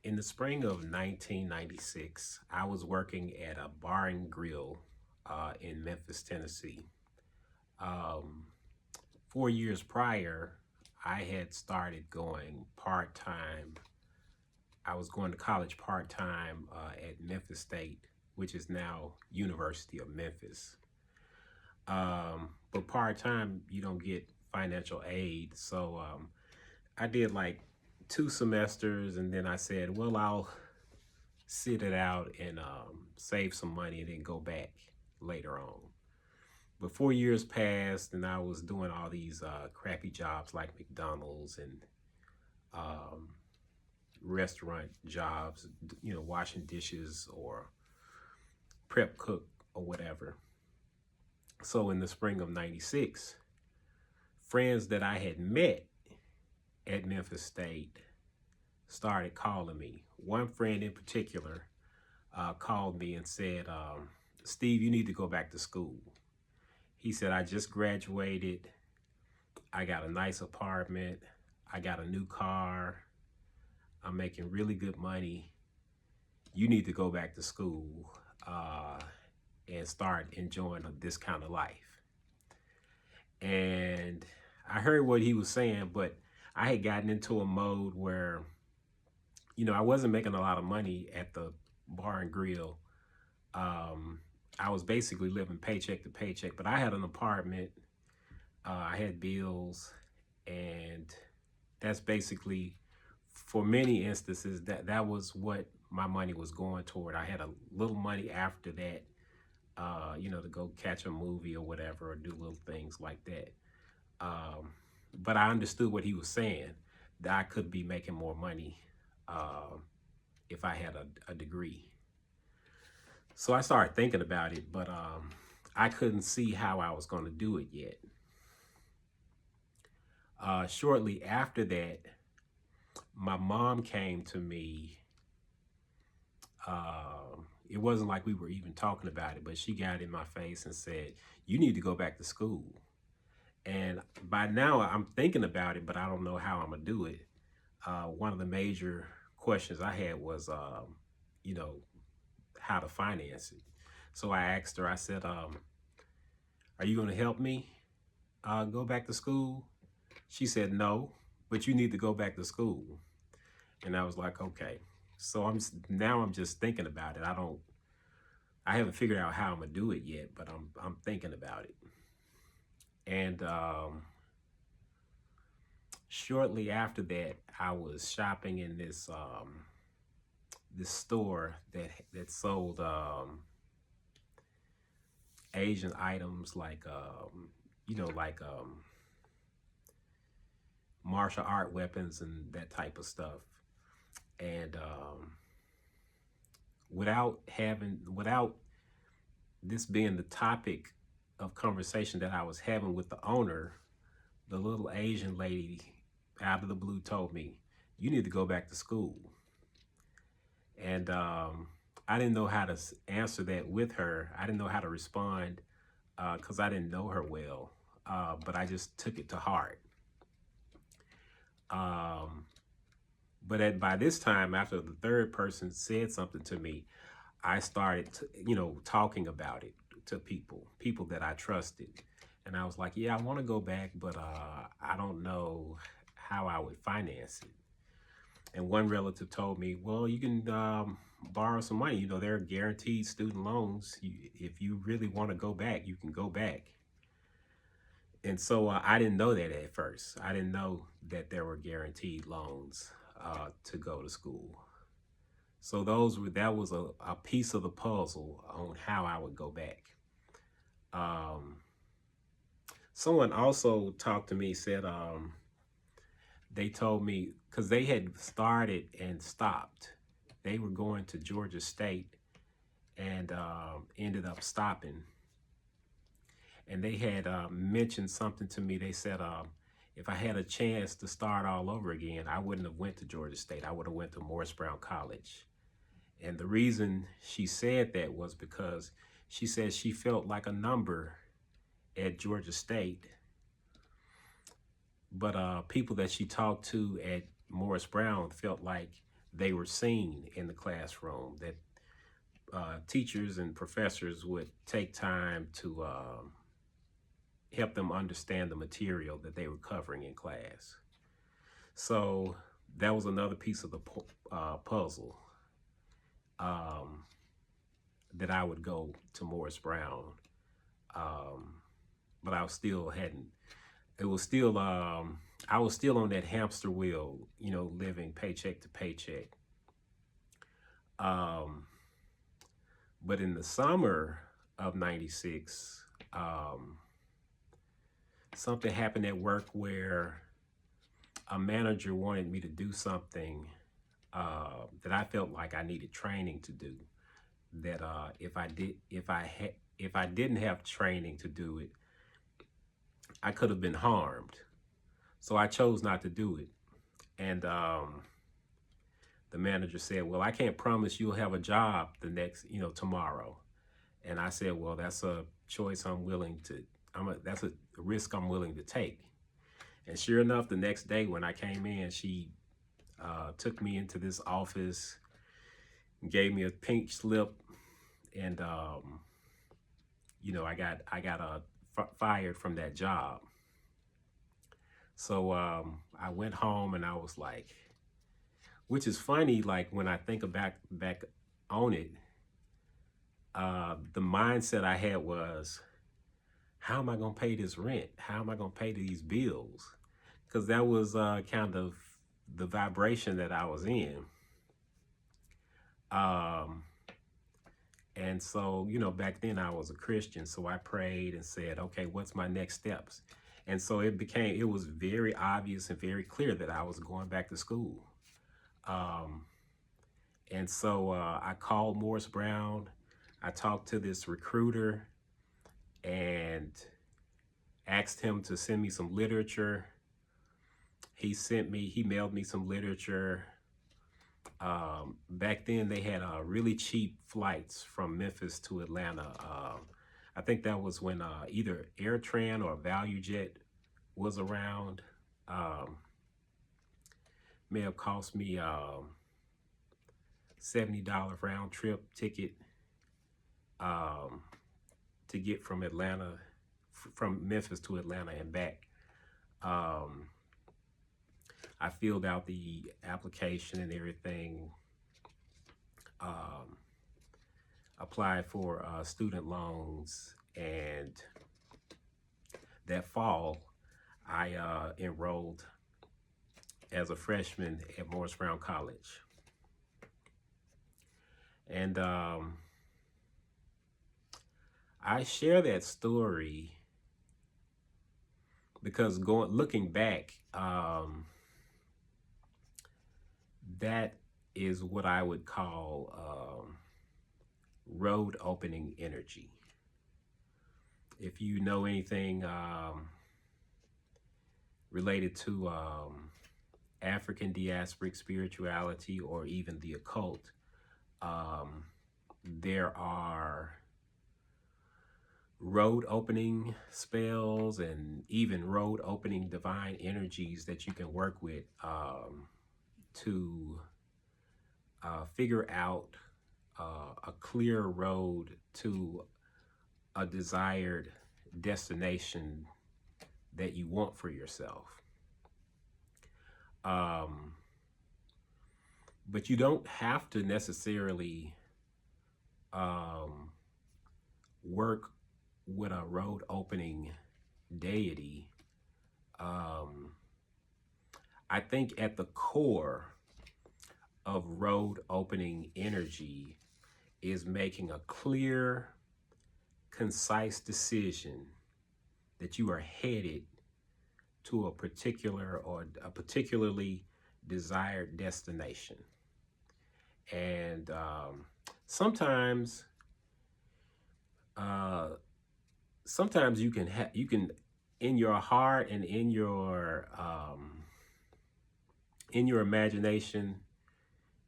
In the spring of 1996, I was working at a bar and grill in Memphis, Tennessee. Um, 4 years prior, I had started going part time. I was going to college part time at Memphis State, which is now University of Memphis. But part time, you don't get financial aid. So I did like 2 semesters, and then I said, well, I'll sit it out and save some money and then go back later on. But 4 years passed, and I was doing all these crappy jobs like McDonald's and um, restaurant jobs, washing dishes or prep cook or whatever. So in the spring of 96, friends that I had met at Memphis State started calling me. One friend in particular called me and said, Steve, you need to go back to school. He said, I just graduated. I got a nice apartment. I got a new car. I'm making really good money. You need to go back to school and start enjoying this kind of life. And I heard what he was saying, but I had gotten into a mode where, I wasn't making a lot of money at the bar and grill. I was basically living paycheck to paycheck, but I had an apartment. I had bills, and that's basically, for many instances, that was what my money was going toward. I had a little money after that, to go catch a movie or whatever, or do little things like that. But I understood what he was saying, that I could be making more money if I had a degree. So I started thinking about it, but I couldn't see how I was going to do it yet. Shortly after that, my mom came to me. It wasn't like we were even talking about it, but she got in my face and said, you need to go back to school. And by now I'm thinking about it, but I don't know how I'm going to do it. One of the major questions I had was, how to finance it. So I asked her, I said, are you going to help me go back to school? She said, no, but you need to go back to school. And I was like, okay. So I'm just thinking about it. I haven't figured out how I'm gonna do it yet, but I'm thinking about it. And shortly after that, I was shopping in this store that sold Asian items like martial art weapons and that type of stuff. And without this being the topic of conversation that I was having with the owner, the little Asian lady out of the blue told me, you need to go back to school. And I didn't know how to answer that with her. I didn't know how to respond because I didn't know her well, but I just took it to heart. But by this time, after the third person said something to me, I started, talking about it to people that I trusted. And I was like, yeah, I want to go back, but I don't know how I would finance it. And one relative told me, well, you can borrow some money. There are guaranteed student loans. If you really want to go back, you can go back. And so I didn't know that at first. I didn't know that there were guaranteed loans to go to school. So that was a piece of the puzzle on how I would go back. Someone also talked to me, said they told me, because they had started and stopped. They were going to Georgia State and ended up stopping. And they had mentioned something to me. They said, if I had a chance to start all over again, I wouldn't have went to Georgia State. I would have went to Morris Brown College. And the reason she said that was because she said she felt like a number at Georgia State. But people that she talked to at Morris Brown felt like they were seen in the classroom, that teachers and professors would take time to help them understand the material that they were covering in class. So that was another piece of the puzzle, that I would go to Morris Brown, but I still hadn't. It was still I was still on that hamster wheel, living paycheck to paycheck. But in the summer of '96, something happened at work where a manager wanted me to do something that I felt like I needed training to do. That if I didn't have training to do it, I could have been harmed. So I chose not to do it. And the manager said, "Well, I can't promise you'll have a job the next, tomorrow." And I said, "Well, that's a choice I'm willing to. That's a risk I'm willing to take." And sure enough, the next day when I came in, she took me into this office, gave me a pink slip, and I got fired from that job. So I went home and I was like, which is funny, like when I think back on it, the mindset I had was, how am I going to pay this rent? How am I going to pay these bills? Because that was kind of the vibration that I was in. And so, back then I was a Christian. So I prayed and said, okay, what's my next steps? And so it was very obvious and very clear that I was going back to school. And so I called Morris Brown. I talked to this recruiter and asked him to send me some literature. He mailed me some literature. Back then they had really cheap flights from Memphis to Atlanta. I think that was when either AirTran or ValueJet was around. May have cost me $70 round trip ticket to get from Memphis to Atlanta and back. I filled out the application and everything, applied for student loans, and that fall I enrolled as a freshman at Morris Brown College. And I share that story because looking back, that is what I would call road opening energy. If you know anything related to African diasporic spirituality or even the occult, there are road opening spells and even road opening divine energies that you can work with to figure out a clear road to a desired destination that you want for yourself. But you don't have to necessarily work with a road opening deity. I think at the core of road opening energy is making a clear, concise decision that you are headed to a particularly desired destination. And sometimes you can in your heart and in your imagination,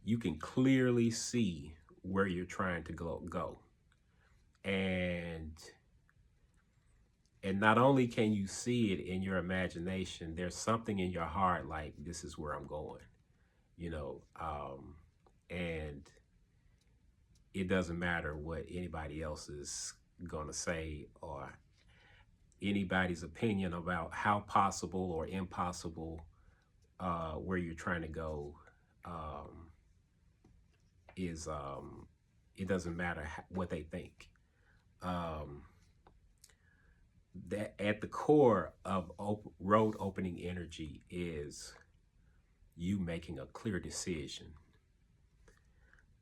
you can clearly see where you're trying to go. And not only can you see it in your imagination, there's something in your heart like, this is where I'm going. you know, and it doesn't matter what anybody else is going to say or anybody's opinion about how possible or impossible where you're trying to go um, is it doesn't matter what they think. Um, that at the core of road opening energy is you making a clear decision.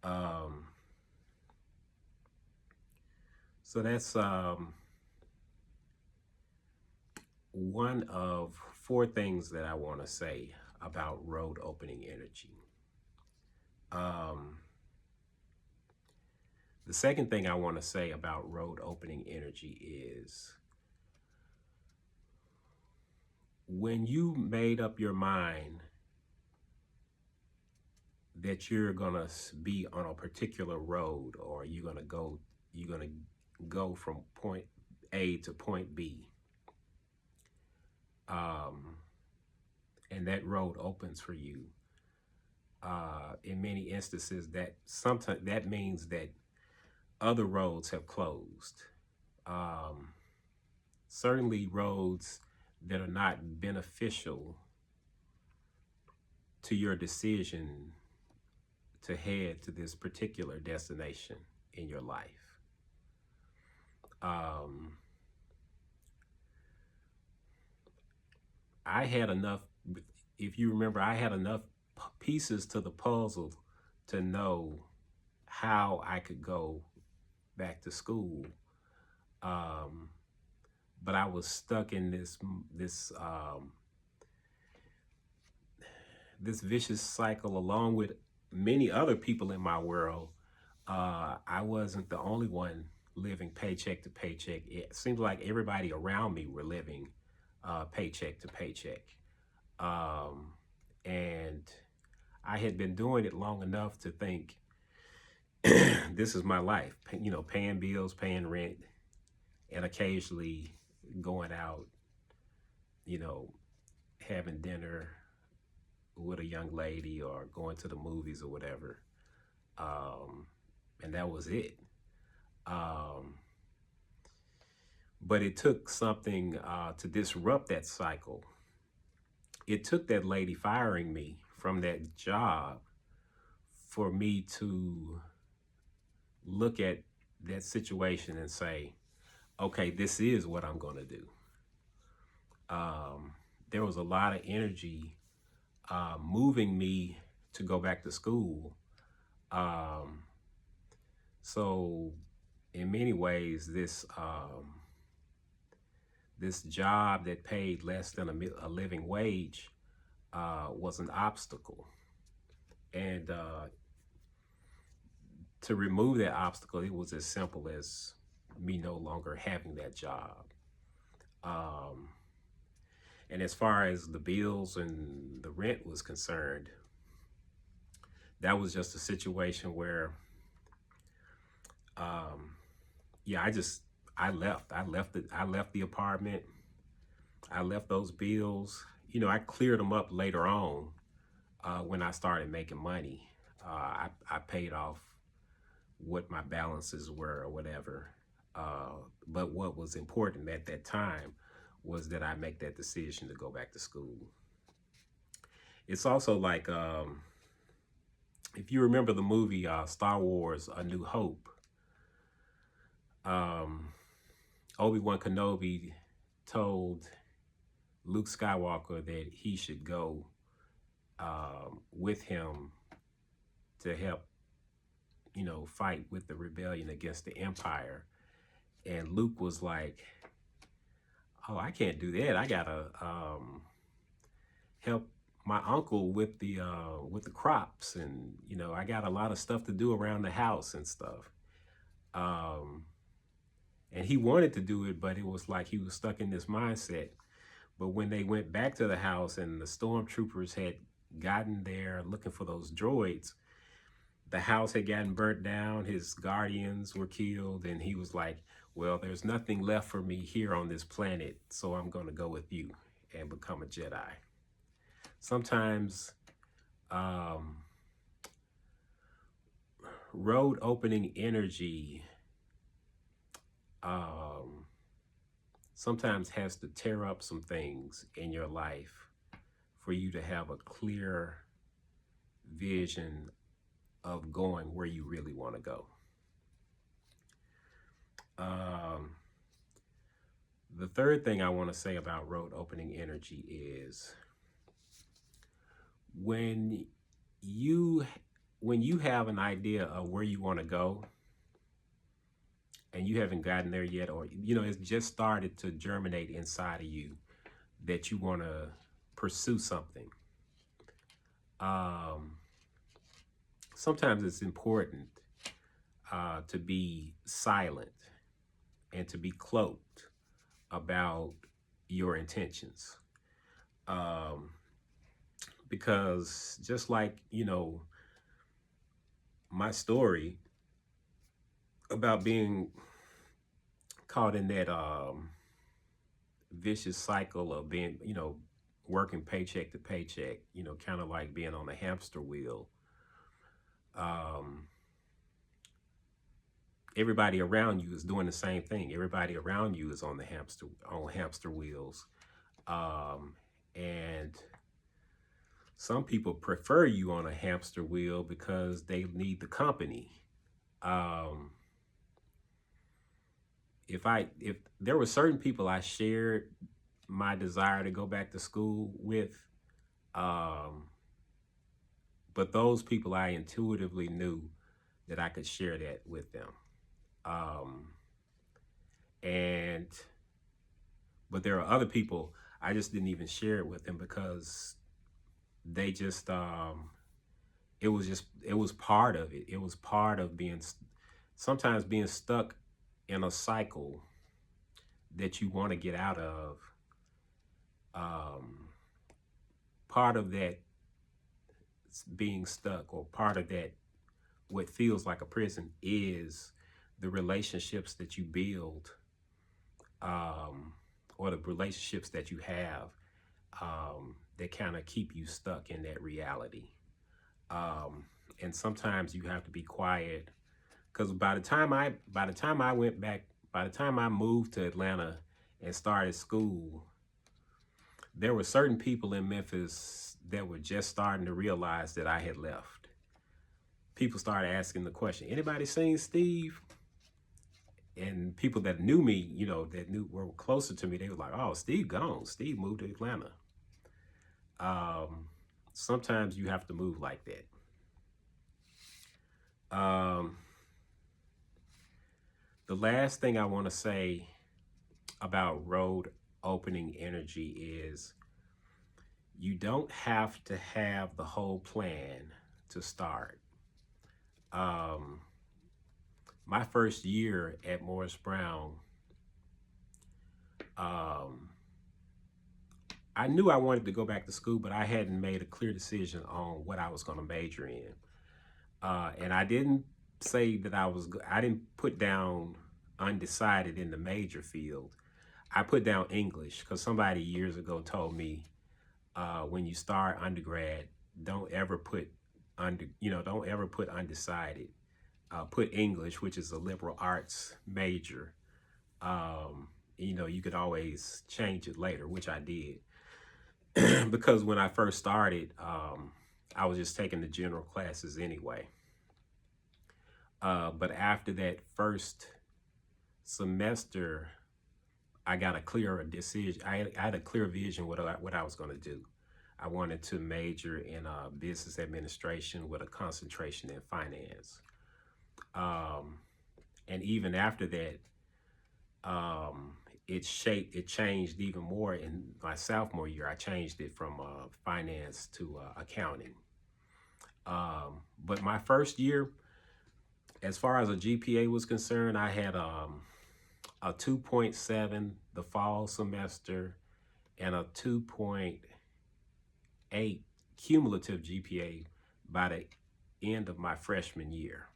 Um, so that's one of four things that I want to say about road opening energy. Um, the second thing I want to say about road opening energy is when you made up your mind that you're gonna be on a particular road or you're gonna go from point A to point B, um, and that road opens for you. In many instances, that sometimes that means that other roads have closed. Um, Certainly, roads that are not beneficial to your decision to head to this particular destination in your life. Um, I had enough, if you remember, I had enough pieces to the puzzle to know how I could go back to school. Um, but I was stuck in this vicious cycle along with many other people in my world. I wasn't the only one living paycheck to paycheck. It seemed like everybody around me were living paycheck to paycheck. Um, and I had been doing it long enough to think this is my life, you know, paying bills, paying rent, and occasionally going out, you know, having dinner with a young lady or going to the movies or whatever. Um, and that was it. Um, but it took something to disrupt that cycle. It took that lady firing me from that job for me to look at that situation and say, okay, this is what I'm going to do. There was a lot of energy moving me to go back to school. Um, so, in many ways, this job that paid less than a living wage was an obstacle, and to remove that obstacle, it was as simple as me no longer having that job. Um, and as far as the bills and the rent was concerned, that was just a situation where, um, yeah, I left. I left the apartment. I left those bills. You know, I cleared them up later on when I started making money. I paid off what my balances were or whatever. But what was important at that time was that I make that decision to go back to school. It's also like if you remember the movie Star Wars: A New Hope, um, Obi-Wan Kenobi told Luke Skywalker that he should go with him to help, you know, fight with the rebellion against the Empire. And Luke was like, "Oh, I can't do that. I gotta help my uncle with the crops, and you know, I got a lot of stuff to do around the house and stuff." Um, and he wanted to do it, but it was like he was stuck in this mindset. But when they went back to the house and the stormtroopers had gotten there looking for those droids, the house had gotten burnt down, his guardians were killed, and he was like, well, there's nothing left for me here on this planet, so I'm going to go with you and become a Jedi. Sometimes road opening energy um, sometimes has to tear up some things in your life for you to have a clear vision of going where you really want to go. Um, the third thing I want to say about road opening energy is when you have an idea of where you want to go and you haven't gotten there yet, or it's just started to germinate inside of you that you want to pursue something. Sometimes it's important to be silent and to be cloaked about your intentions. Because just like, my story about being caught in that vicious cycle of being, working paycheck to paycheck, kind of like being on a hamster wheel. Everybody around you is doing the same thing. Everybody around you is on hamster wheels. And some people prefer you on a hamster wheel because they need the company. If there were certain people I shared my desire to go back to school with, but those people I intuitively knew that I could share that with them. But there are other people I just didn't even share it with them because they just, it was part of it. It was part of sometimes being stuck in a cycle that you want to get out of. Part of that being stuck, or part of that what feels like a prison, is the relationships that you build, or the relationships that you have, that kind of keep you stuck in that reality. And sometimes you have to be quiet, because by the time I moved to Atlanta and started school, there were certain people in Memphis that were just starting to realize that I had left. People started asking the question, anybody seen Steve? And people that knew me, were closer to me, they were like, oh, Steve gone. Steve moved to Atlanta. Sometimes you have to move like that. The last thing I want to say about road opening energy is you don't have to have the whole plan to start. My first year at Morris Brown, I knew I wanted to go back to school, but I hadn't made a clear decision on what I was going to major in. And I didn't say that I didn't put down undecided in the major field. I put down English because somebody years ago told me, when you start undergrad, don't ever put undecided. Put English, which is a liberal arts major. You could always change it later, which I did. Because when I first started, I was just taking the general classes anyway. But after that first semester, I got a clearer decision. I had a clear vision what I was going to do. I wanted to major in business administration with a concentration in finance. And even after that, it changed even more in my sophomore year. I changed it from finance to accounting. But my first year, as far as a GPA was concerned, I had a 2.7 the fall semester and a 2.8 cumulative GPA by the end of my freshman year.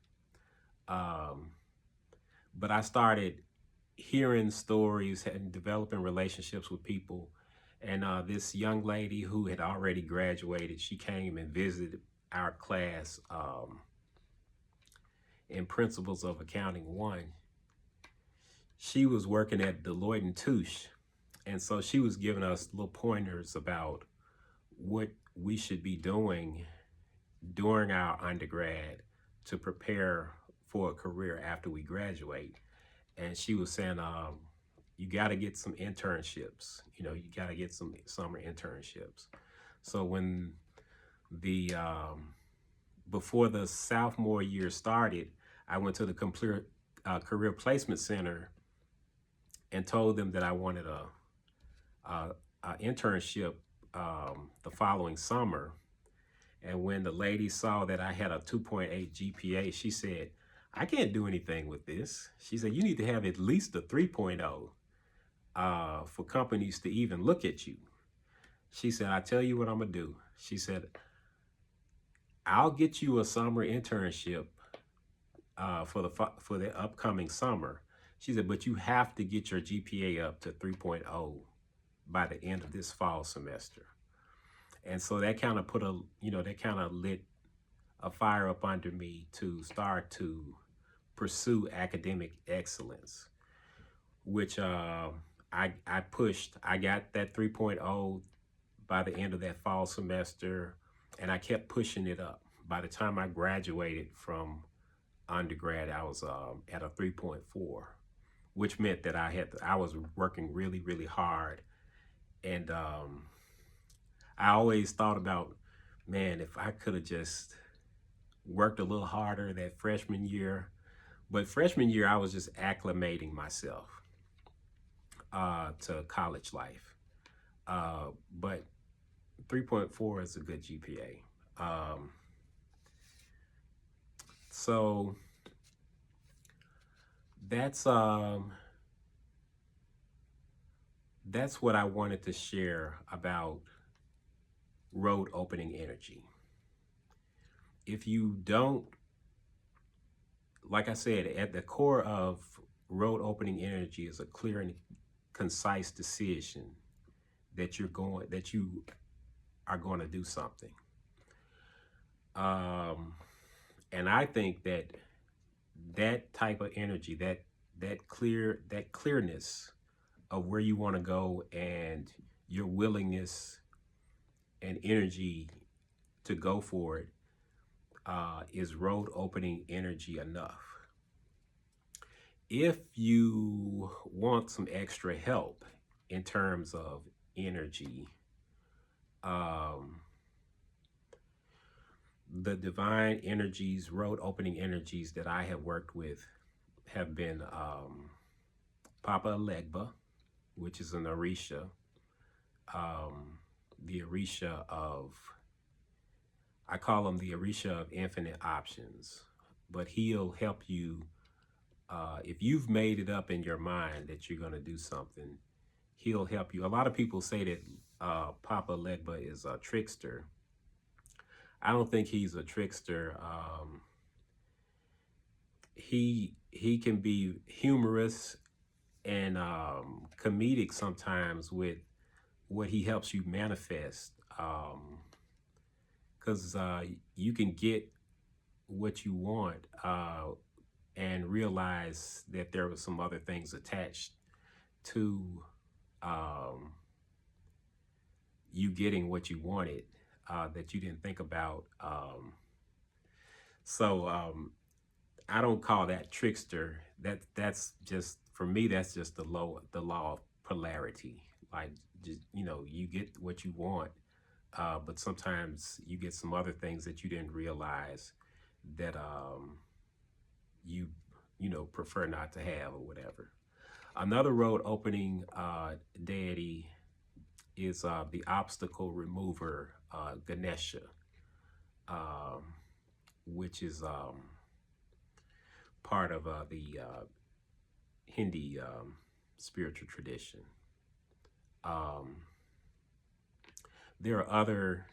But I started hearing stories and developing relationships with people. And this young lady who had already graduated, she came and visited our class in Principles of Accounting 1, she was working at Deloitte and Touche. And so she was giving us little pointers about what we should be doing during our undergrad to prepare for a career after we graduate. And she was saying, you got to get some internships. You got to get some summer internships. So when the before the sophomore year started, I went to the Career Placement Center and told them that I wanted a internship the following summer. And when the lady saw that I had a 2.8 GPA, she said, I can't do anything with this. She said, you need to have at least a 3.0 for companies to even look at you. She said, I tell you what I'm going to do. She said, I'll get you a summer internship for the upcoming summer. She said, but you have to get your GPA up to 3.0 by the end of this fall semester. And so that kind of lit a fire up under me to start to pursue academic excellence, which I pushed. I got that 3.0 by the end of that fall semester, and I kept pushing it up. By the time I graduated from undergrad, I was at a 3.4, which meant that I was working really, really hard. And I always thought about, man, if I could have just worked a little harder that freshman year. But freshman year, I was just acclimating myself to college life. But 3.4 is a good GPA. So that's what I wanted to share about road opening energy. If you don't, like I said, at the core of road opening energy is a clear and concise decision that you are going to do something. And I think that type of energy, that clearness of where you want to go and your willingness and energy to go for it is road opening energy enough. If you want some extra help in terms of energy, the divine energies, road opening energies that I have worked with have been Papa Legba, which is an Orisha, the Orisha of, I call him the Orisha of infinite options, but he'll help you. If you've made it up in your mind that you're going to do something, he'll help you. A lot of people say that Papa Legba is a trickster. I don't think he's a trickster. He can be humorous and comedic sometimes with what he helps you manifest, because you can get what you want and realize that there were some other things attached to you getting what you wanted that you didn't think about. So I don't call that trickster. That's just, for me, that's just the law of polarity. Like, just, you get what you want, but sometimes you get some other things that you didn't realize that you prefer not to have or whatever. Another road opening deity is the obstacle remover, Ganesha, which is part of the Hindi spiritual tradition. There are other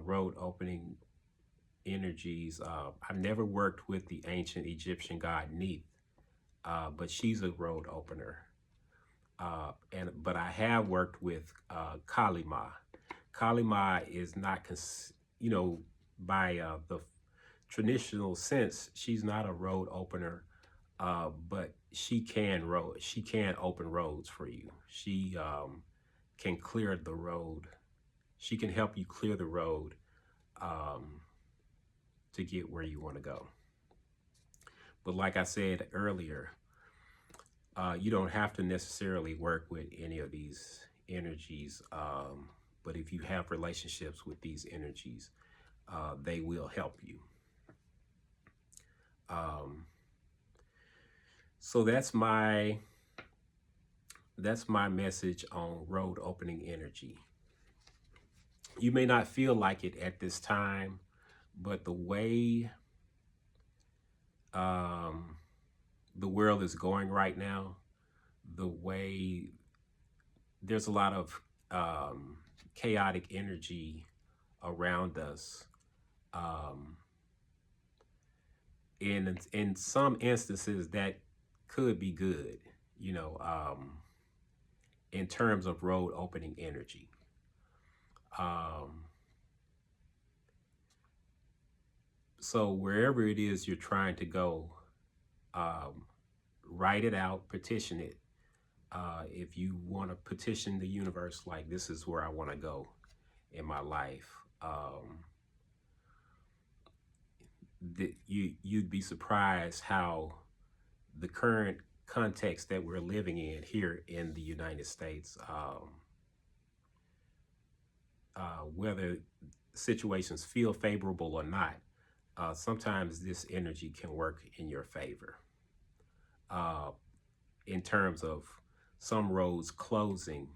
road opening energies. I've never worked with the ancient Egyptian god Neith, but she's a road opener. But I have worked with Kali Ma. Kali Ma is not, by traditional sense, she's not a road opener, but she can open roads for you. She can clear the road. She can help you clear the road to get where you want to go. But like I said earlier, you don't have to necessarily work with any of these energies. But if you have relationships with these energies, they will help you. So that's my message on road opening energy. You may not feel like it at this time, but the way the world is going right now, the way there's a lot of chaotic energy around us. In some instances, that could be good, you know, in terms of road opening energy. So wherever it is you're trying to go, write it out, petition it. If you want to petition the universe, like, this is where I want to go in my life, you'd be surprised how the current context that we're living in here in the United States, whether situations feel favorable or not, sometimes this energy can work in your favor. In terms of some roads closing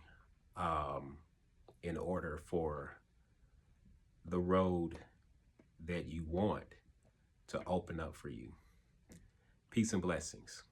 in order for the road that you want to open up for you. Peace and blessings.